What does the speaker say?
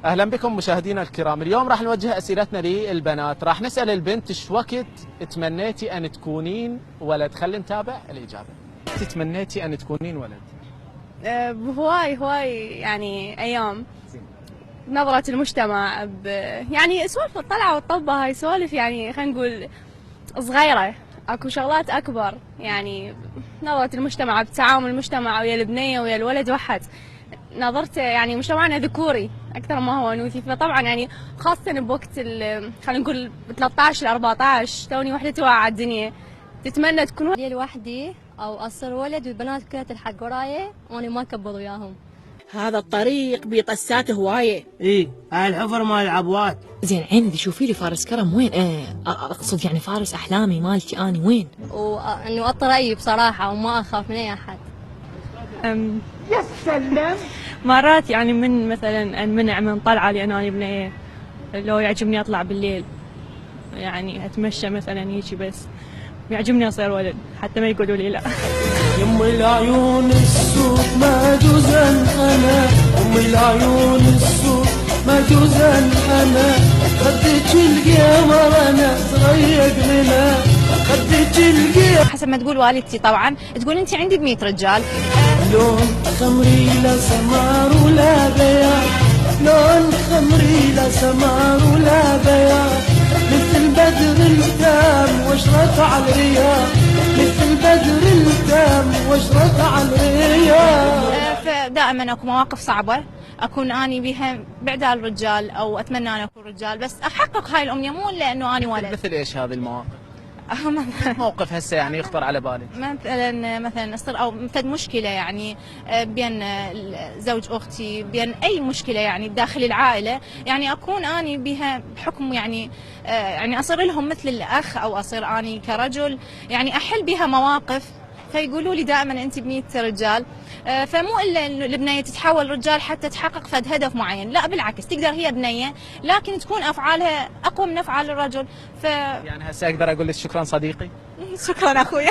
اهلا بكم مشاهدينا الكرام. اليوم راح نوجه اسئلتنا للبنات. راح نسال البنت ايش وقت تمنيتي ان تكونين ولد. خلينا نتابع الاجابه. تمنيتي ان تكونين ولد؟ هواي يعني ايام نظرة المجتمع يعني سوالف الطلعة والطبة، هاي سوالف يعني خلينا نقول صغيرة. اكو شغلات اكبر، يعني نظرة المجتمع بتعامل المجتمع ويا البنية ويا الولد وحد. نظرته يعني مجتمعنا ذكوري اكثر ما هو انوثي، فطبعا يعني خاصة بوقت خلينا نقول 13 ل 14 توني وحدة توعى على الدنيا، تتمنى تكون لوحدي او اصير ولد والبنات كلها تلحق وراي وانا ما اكبر وياهم. هذا الطريق بيطسات هوايه. هاي الحفر مال العبوات. زين عيني شوفي لي فارس كرم وين؟ اقصد يعني فارس احلامي مالتي اني وين؟ وانه اطري بصراحه وما اخاف من اي احد. يا سلام. مرات يعني من مثلا انمنع من طلعه لان انا بنيه، لو يعجبني اطلع بالليل يعني اتمشى مثلا هيجي، بس يعجبني اصير ولد حتى ما يقولوا لي لا. يم العيون السود ما جوزن انا، يم العيون السود ما جوزن انا، خدك القمر انا صغيق منها، خدك القمر. حسب ما تقول والدتي طبعا، تقول انت عندي ب100 رجال. لون خمري لا سمار ولا بياض، لون خمري لا سمار ولا بياض، مثل بدر التام واشرت على الرياض، مثل بدر التام واشرت على الرياض. فدائما اكو مواقف صعبه اكون اني بها بعد الرجال، او اتمنى ان اكون رجال بس احقق هاي الامنيه، مو لانه اني ولد. مثل ايش هذه المواقف؟ موقف هسه يعني يخطر على بالك؟ مثلا يصير او فد مشكله يعني بين زوج اختي، بين اي مشكله يعني داخل العائله، يعني اكون اني بها بحكم يعني يعني اصير لهم مثل الاخ، او اصير اني كرجل يعني احل بها مواقف، فيقولوا لي دائما انت ب100 رجال. فمو الا انه البنيه تتحول رجال حتى تحقق فد هدف معين، لا بالعكس، تقدر هي بنيه لكن تكون افعالها اقوى من افعال الرجل. يعني هسه اقدر اقول لك شكرا صديقي؟ شكرا اخويا.